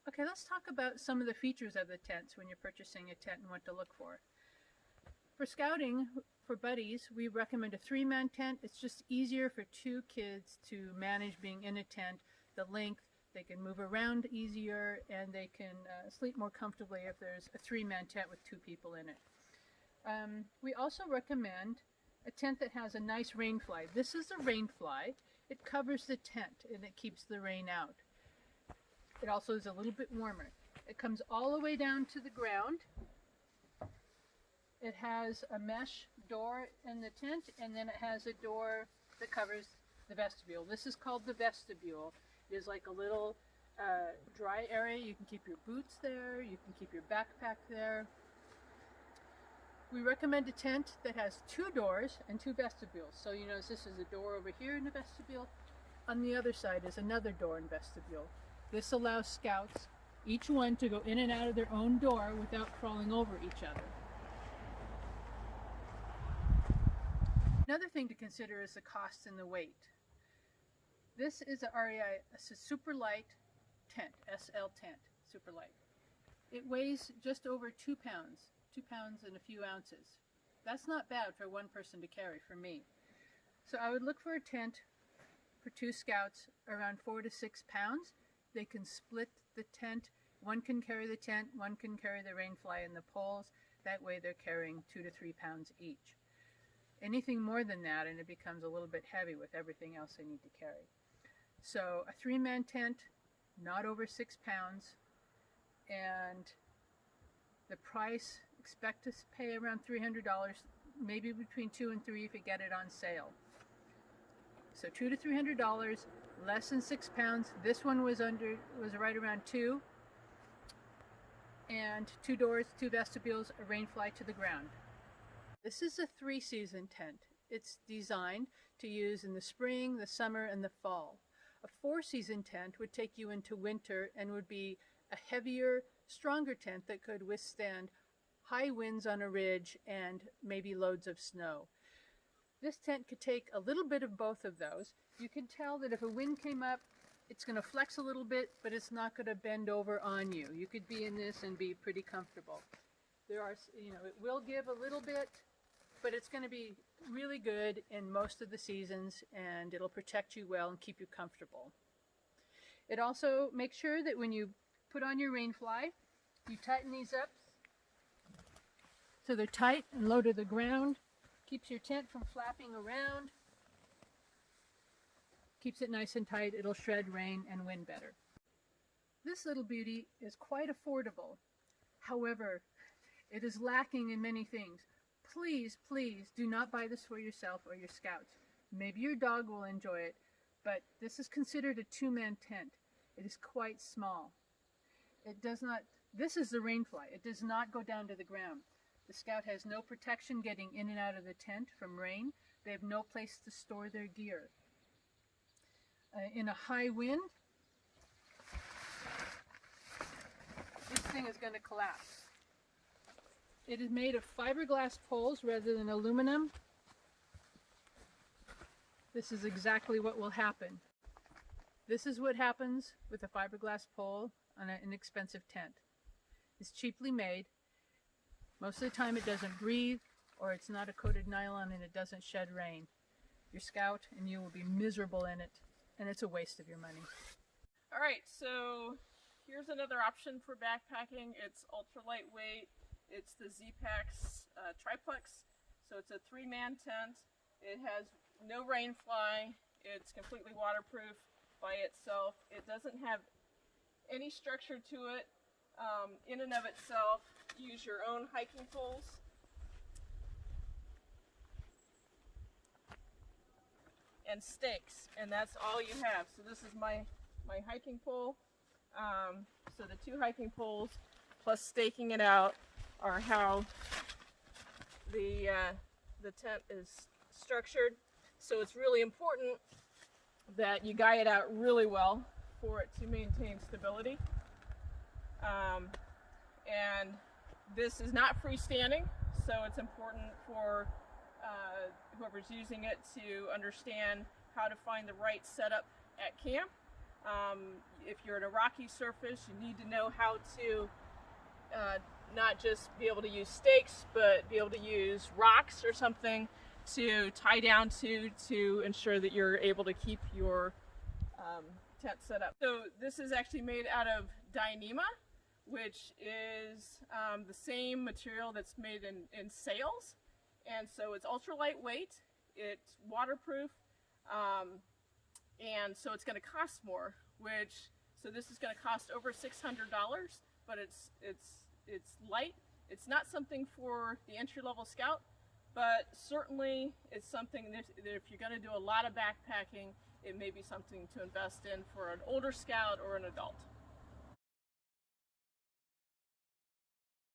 Okay, let's talk about some of the features of the tents when you're purchasing a tent and what to look for. For scouting, for buddies, we recommend a 3-man tent. It's just easier for 2 kids to manage being in a tent. The length, they can move around easier, and they can sleep more comfortably if there's a 3-man tent with 2 people in it. We also recommend a tent that has a nice rain fly. This is a rain fly. It covers the tent and it keeps the rain out. It also is a little bit warmer. It comes all the way down to the ground. It has a mesh door in the tent, and then it has a door that covers the vestibule. This is called the vestibule. It is like a little dry area. You can keep your boots there. You can keep your backpack there. We recommend a tent that has 2 doors and 2 vestibules. So you notice this is a door over here in the vestibule. On the other side is another door and vestibule. This allows scouts, each one, to go in and out of their own door without crawling over each other. Another thing to consider is the cost and the weight. This is a REI, it's a super light tent, SL tent, super light. It weighs just over 2 pounds, 2 pounds and a few ounces. That's not bad for one person to carry, for me. So I would look for a tent for 2 scouts around 4 to 6 pounds. They can split the tent. One can carry the tent, one can carry the rain fly and the poles. That way they're carrying 2 to 3 pounds each. Anything more than that and it becomes a little bit heavy with everything else they need to carry. So a 3-man tent, not over 6 pounds, and the price, expect to pay around $300, maybe between 2 and 3 if you get it on sale. So $200 to $300, less than 6 pounds. This one was right around 2, and 2 doors, 2 vestibules, a rain fly to the ground. This is a 3-season tent. It's designed to use in the spring, the summer, and the fall. A 4-season tent would take you into winter and would be a heavier, stronger tent that could withstand high winds on a ridge and maybe loads of snow. This tent could take a little bit of both of those. You can tell that if a wind came up, it's going to flex a little bit, but it's not going to bend over on you. You could be in this and be pretty comfortable. There are, it will give a little bit, but it's going to be really good in most of the seasons, and it'll protect you well and keep you comfortable. It also makes sure that when you put on your rain fly, you tighten these up so they're tight and low to the ground. Keeps your tent from flapping around. Keeps it nice and tight. It'll shred rain and wind better. This little beauty is quite affordable. However, it is lacking in many things. Please, please do not buy this for yourself or your scouts. Maybe your dog will enjoy it, but this is considered a 2-man tent. It is quite small. This is the rain fly. It does not go down to the ground. The scout has no protection getting in and out of the tent from rain. They have no place to store their gear. In a high wind, this thing is going to collapse. It is made of fiberglass poles rather than aluminum. This is exactly what will happen. This is what happens with a fiberglass pole on an inexpensive tent. It's cheaply made. Most of the time it doesn't breathe, or it's not a coated nylon and it doesn't shed rain. Your scout and you will be miserable in it, and it's a waste of your money. All right, so here's another option for backpacking. It's ultra lightweight. It's the Z-Packs Triplex. So it's a 3-man tent. It has no rain fly. It's completely waterproof by itself. It doesn't have any structure to it in and of itself. Use your own hiking poles. And stakes, and that's all you have. So this is my hiking pole. So the 2 hiking poles plus staking it out are how the tent is structured. So it's really important that you guy it out really well for it to maintain stability. And this is not freestanding, so it's important for whoever's using it to understand how to find the right setup at camp. If you're in a rocky surface, you need to know how to not just be able to use stakes, but be able to use rocks or something to tie down to ensure that you're able to keep your tent set up. So this is actually made out of Dyneema, which is the same material that's made in sails. And so it's ultra lightweight, it's waterproof, and so it's going to cost more, so this is going to cost over $600, but it's light. It's not something for the entry-level scout, but certainly it's something that if you're going to do a lot of backpacking, it may be something to invest in for an older scout or an adult.